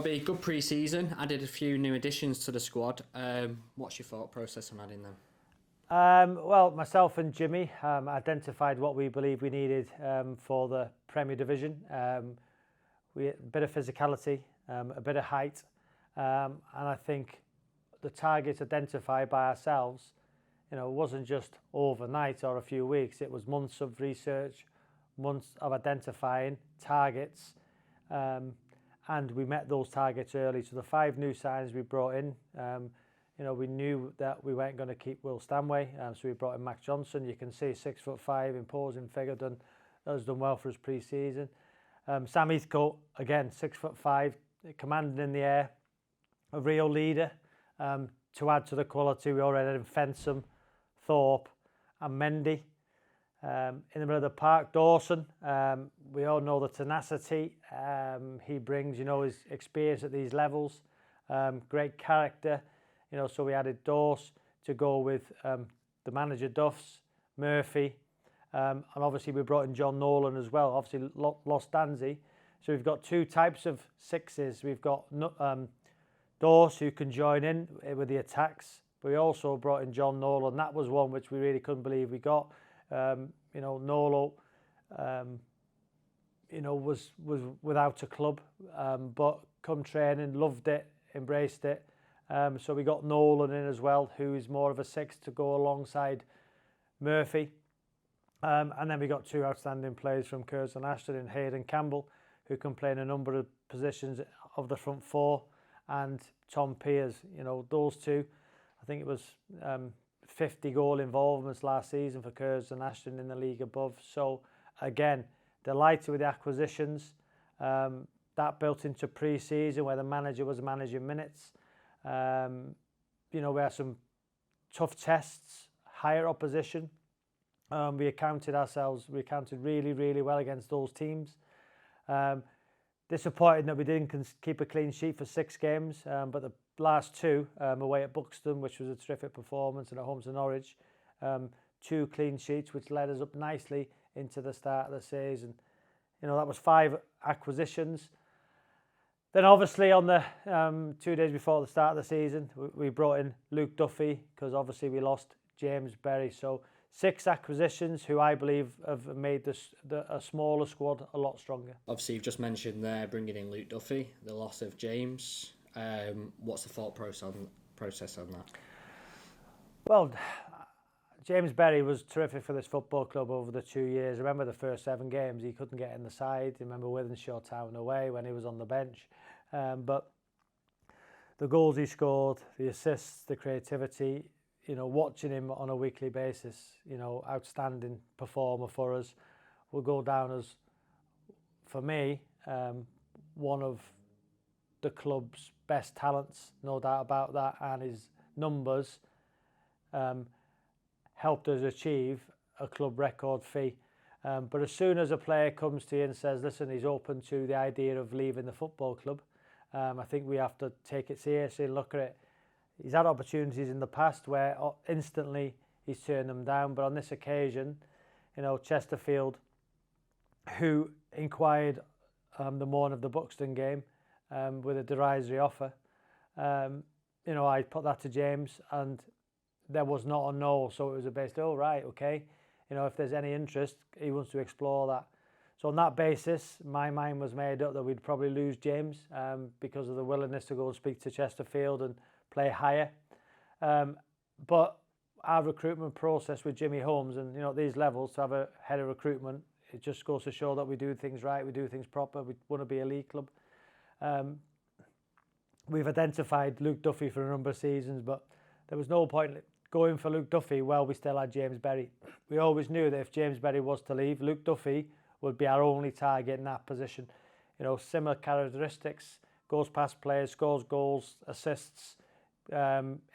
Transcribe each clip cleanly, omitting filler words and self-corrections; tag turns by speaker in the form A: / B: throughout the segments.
A: Robbie, good pre-season. Added a few new additions to the squad. What's your thought process on adding them?
B: Well, myself and Jimmy identified what we believe we needed for the Premier Division. We a bit of physicality, a bit of height, and I think the targets identified by ourselves, wasn't just overnight or a few weeks. It was months of research, months of identifying targets, and we met those targets early. So the 5 new signings we brought in, we knew that we weren't going to keep Will Stanway, so we brought in Max Johnson. You can see 6'5", imposing figure, has done well for us pre-season. Sam Heathcote, again, 6'5", commanding in the air, a real leader. To add to the quality, we already had Fensham, Thorpe and Mendy. In the middle of the park, Dawson, we all know the tenacity he brings, his experience at these levels, great character, so we added Dawes to go with the manager Duffs, Murphy, and obviously we brought in John Nolan as well, obviously lost Danzy. So we've got 2 types of 6s. We've got Dawes who can join in with the attacks, but we also brought in John Nolan. That was one which we really couldn't believe we got. Nolo, was without a club, but come training, loved it, embraced it. So we got Nolan in as well, who is more of a 6 to go alongside Murphy. And then we got 2 outstanding players from Curzon Ashton and Hayden Campbell, who can play in a number of positions of the front 4, and Tom Pears. Those 2, I think it was 50 goal involvements last season for Curzon Ashton in the league above. So again, delighted with the acquisitions. That built into pre-season where the manager was managing minutes. We had some tough tests, higher opposition. We accounted really, really well against those teams. Disappointed that we didn't keep a clean sheet for 6 games, but the last 2 away at Buxton, which was a terrific performance, and at home to Norwich, 2 clean sheets, which led us up nicely into the start of the season. That was 5 acquisitions. Then obviously on the 2 days before the start of the season, we brought in Luke Duffy, because obviously we lost James Berry. So 6 acquisitions who I believe have made a smaller squad a lot stronger.
A: Obviously, you've just mentioned there bringing in Luke Duffy, the loss of James. What's the thought process on that?
B: Well, James Berry was terrific for this football club over the 2 years. I remember the first 7 games, he couldn't get in the side. I remember Wythenshawe Town away when he was on the bench. But the goals he scored, the assists, the creativity, watching him on a weekly basis, outstanding performer for us, will go down as, for me, one of the club's best talents, no doubt about that, and his numbers helped us achieve a club record fee. But as soon as a player comes to you and says, listen, he's open to the idea of leaving the football club, I think we have to take it seriously and look at it. He's had opportunities in the past where instantly he's turned them down, but on this occasion, Chesterfield, who inquired the morning of the Buxton game with a derisory offer, I put that to James, and there was not a no, so it was a based, okay, if there's any interest, he wants to explore that. So on that basis, my mind was made up that we'd probably lose James because of the willingness to go and speak to Chesterfield and play higher. But our recruitment process with Jimmy Holmes, and at these levels, to have a head of recruitment, it just goes to show that we do things right, we do things proper, we want to be a league club. We've identified Luke Duffy for a number of seasons, but there was no point going for Luke Duffy while we still had James Berry. We always knew that if James Berry was to leave, Luke Duffy would be our only target in that position. Similar characteristics, goes past players, scores goals, assists,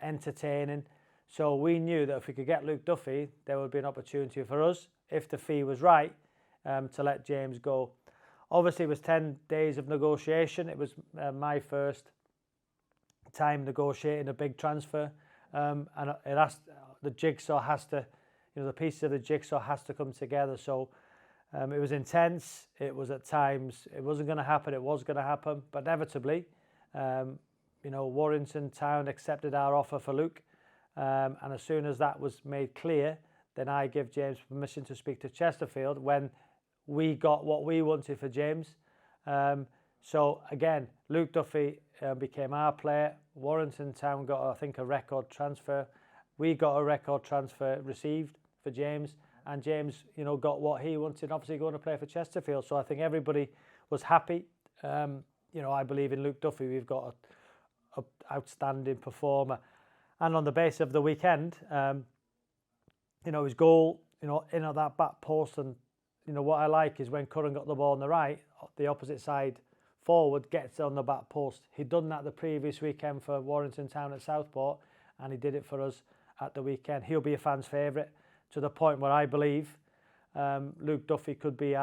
B: entertaining. So we knew that if we could get Luke Duffy, there would be an opportunity for us, if the fee was right, to let James go. Obviously, it was 10 days of negotiation. It was my first time negotiating a big transfer, and the jigsaw has to, the pieces of the jigsaw has to come together. So it was intense. It was at times, it wasn't going to happen. It was going to happen, but inevitably, You know, Warrington Town accepted our offer for Luke, and as soon as that was made clear, then I give James permission to speak to Chesterfield when we got what we wanted for James. So again, Luke Duffy became our player. Warrington Town got, I think, a record transfer. We got a record transfer received for James, and James, you know, got what he wanted, obviously going to play for Chesterfield. So I think everybody was happy. You know, I believe in Luke Duffy. We've got a outstanding performer. And on the base of the weekend, you know, his goal, you know, in at that back post, and, you know, what I like is when Curran got the ball on the right, the opposite side forward gets on the back post. He'd done that the previous weekend for Warrington Town at Southport, and he did it for us at the weekend. He'll be a fan's favourite, to the point where I believe Luke Duffy could be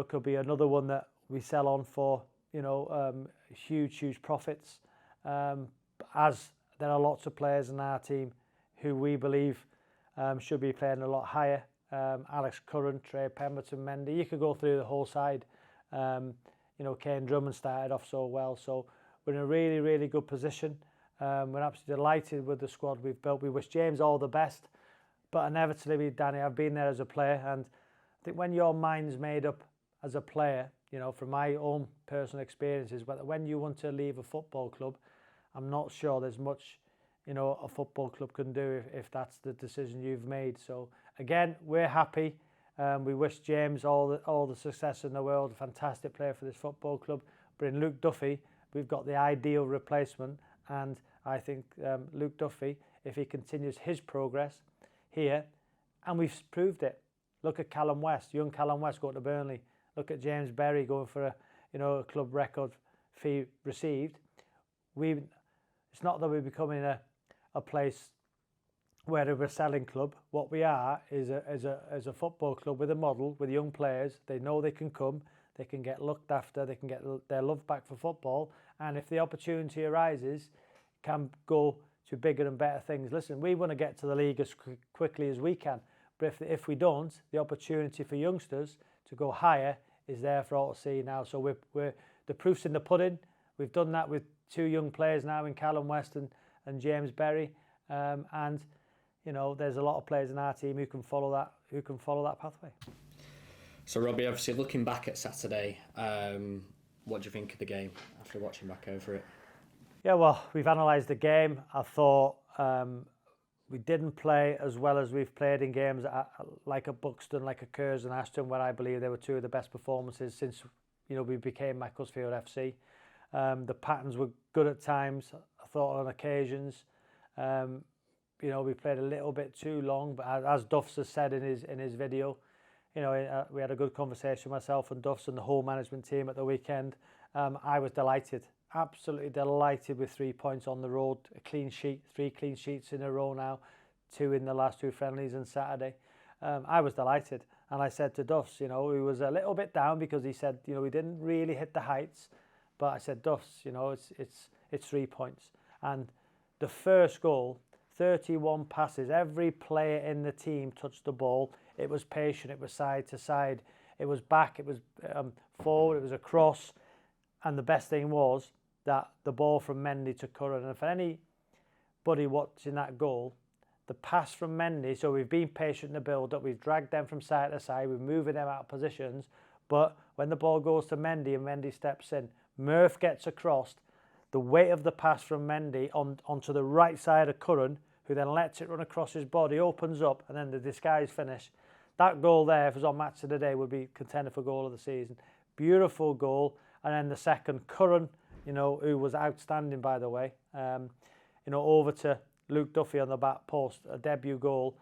B: could be another one that we sell on for, you know, huge profits. As there are lots of players in our team who we believe should be playing a lot higher. Alex Curran, Trey Pemberton, Mendy. You could go through the whole side. You know, Kane Drummond started off so well. So we're in a really good position. We're absolutely delighted with the squad we've built. We wish James all the best. But inevitably, Danny, I've been there as a player. And I think when your mind's made up as a player, you know, from my own personal experiences, but when you want to leave a football club, I'm not sure there's much, you know, a football club can do if that's the decision you've made. So again, we're happy. We wish James all the success in the world. A fantastic player for this football club. But in Luke Duffy, we've got the ideal replacement. And I think Luke Duffy, if he continues his progress here, and we've proved it. Look at Callum West, young Callum West going to Burnley. Look at James Berry going for a club record fee received. It's not that we're becoming a place where we're a selling club. What we are is a football club with a model, with young players. They know they can come, they can get looked after, they can get their love back for football, and if the opportunity arises, can go to bigger and better things. Listen, we want to get to the league as quickly as we can, but if we don't, the opportunity for youngsters to go higher is there for all to see now. So we're the proof's in the pudding. We've done that with two young players now in Callum West and James Berry, and you know, there's a lot of players in our team who can follow that pathway.
A: So Robbie, obviously looking back at Saturday, what do you think of the game after watching back over it?
B: Yeah, well, we've analysed the game. I thought we didn't play as well as we've played in games like at Buxton, like at Curzon and Ashton, where I believe they were two of the best performances since, you know, we became Macclesfield FC. The patterns were good at times. I thought on occasions, you know, we played a little bit too long. But as Duffs has said in his video, you know, we had a good conversation, myself and Duffs and the whole management team at the weekend. I was delighted, absolutely delighted with 3 points on the road, a clean sheet, 3 clean sheets in a row now, 2 in the last 2 friendlies and Saturday. I was delighted, and I said to Duffs, you know, he was a little bit down because he said, you know, we didn't really hit the heights, but I said, Duffs, you know, it's 3 points. And the first goal, 31 passes, every player in the team touched the ball. It was patient, it was side to side, it was back, it was forward, it was across, and the best thing was that the ball from Mendy to Curran. And for anybody watching that goal, the pass from Mendy, so we've been patient in the build-up, we've dragged them from side to side, we're moving them out of positions, but when the ball goes to Mendy and Mendy steps in, Murph gets across, the weight of the pass from Mendy onto the right side of Curran, who then lets it run across his body, opens up, and then the disguise finish. That goal there, if it was on Match of the Day, would be contender for goal of the season. Beautiful goal. And then the second, Curran, you know, who was outstanding, by the way, you know, over to Luke Duffy on the back post, a debut goal.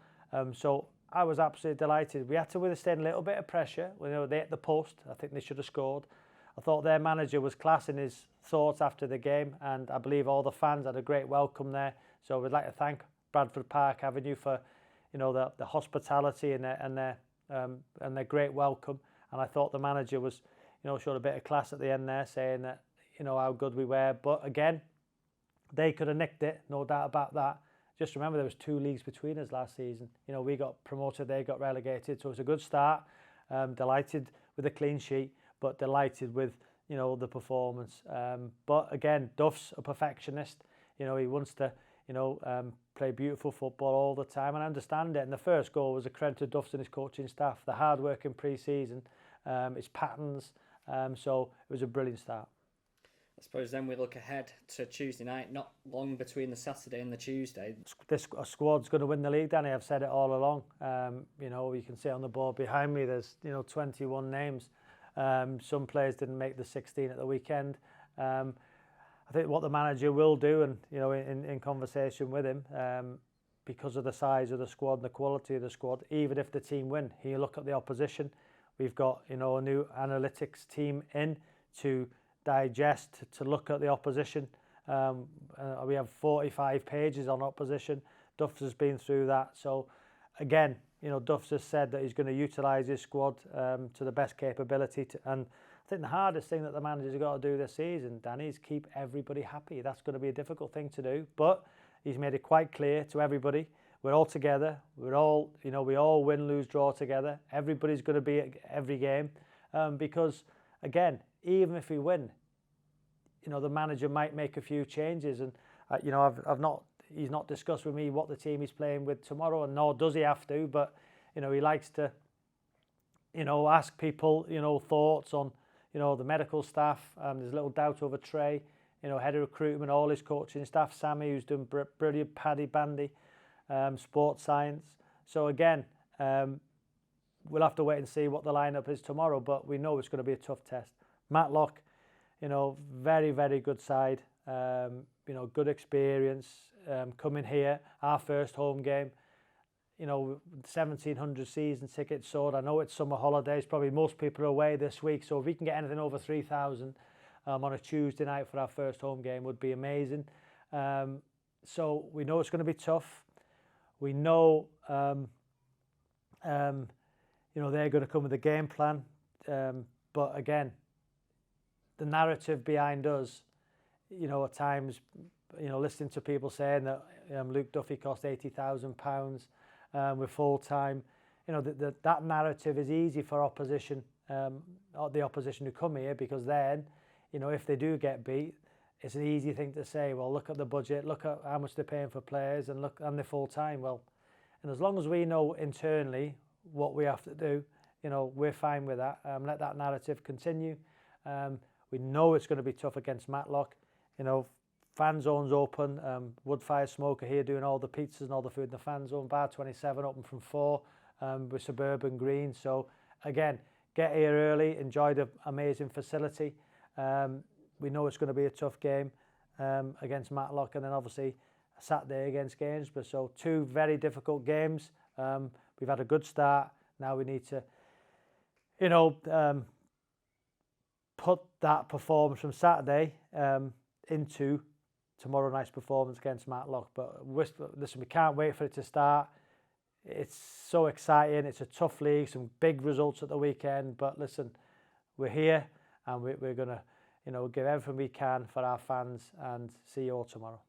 B: So I was absolutely delighted. We had to withstand a little bit of pressure. You know, they hit the post. I think they should have scored. I thought their manager was class in his thoughts after the game, and I believe all the fans had a great welcome there. So we'd like to thank Bradford Park Avenue for, you know, the hospitality and their great welcome. And I thought the manager was, you know, showed a bit of class at the end there, saying that, you know, how good we were. But again, they could have nicked it, no doubt about that. Just remember, there was 2 leagues between us last season. You know, we got promoted, they got relegated, so it's a good start. Delighted with a clean sheet, but delighted with, you know, the performance. But again, Duff's a perfectionist. You know, he wants to, you know, play beautiful football all the time, and I understand it. And the first goal was a credit to Duff's and his coaching staff, the hard work in pre-season, his patterns. So it was a brilliant start.
A: I suppose then we look ahead to Tuesday night, not long between the Saturday and the Tuesday.
B: This squad's going to win the league, Danny. I've said it all along. You know, you can see on the board behind me, there's, you know, 21 names. Some players didn't make the 16 at the weekend. I think what the manager will do, and, you know, in conversation with him, because of the size of the squad and the quality of the squad, even if the team win, he'll look at the opposition. We've got, you know, a new analytics team in to digest, to look at the opposition. We have 45 pages on opposition. Duff's has been through that. So again, you know, Duff's has said that he's going to utilise his squad to the best capability. And I think the hardest thing that the manager's got to do this season, Danny, is keep everybody happy. That's going to be a difficult thing to do, but he's made it quite clear to everybody, we're all together. We're all, you know, we all win, lose, draw together. Everybody's going to be at every game because, again, even if we win, you know, the manager might make a few changes. And, you know, he's not discussed with me what the team he's playing with tomorrow, and nor does he have to. But, you know, he likes to, you know, ask people, you know, thoughts on, you know, the medical staff. There's a little doubt over Trey, you know, head of recruitment, all his coaching staff, Sammy, who's doing brilliant, Paddy Bandy, sports science. So again, we'll have to wait and see what the lineup is tomorrow, but we know it's going to be a tough test. Matlock, you know, very, very good side, you know, good experience, coming here, our first home game, you know, 1,700 season tickets sold. I know it's summer holidays, probably most people are away this week, so if we can get anything over 3,000 on a Tuesday night for our first home game would be amazing. So we know it's going to be tough. We know, you know, they're going to come with a game plan, but again, the narrative behind us, you know, at times, you know, listening to people saying that Luke Duffy cost £80,000 with full time, you know, that narrative is easy for opposition, the opposition who come here, because then, you know, if they do get beat, it's an easy thing to say, well, look at the budget, look at how much they're paying for players, and look, and they're full time. Well, and as long as we know internally what we have to do, you know, we're fine with that. Let that narrative continue. We know it's going to be tough against Matlock. You know, fan zone's open. Woodfire Smoker here doing all the pizzas and all the food in the fan zone. Bar 27 open from 4 with Suburban Green. So again, get here early, enjoy the amazing facility. We know it's going to be a tough game against Matlock, and then obviously a Saturday against Gainsborough. So 2 very difficult games. We've had a good start. Now we need to, you know, put that performance from Saturday into tomorrow night's performance against Matlock. But listen, we can't wait for it to start. It's so exciting. It's a tough league, some big results at the weekend. But listen, we're here, and we're going to, you know, give everything we can for our fans, and see you all tomorrow.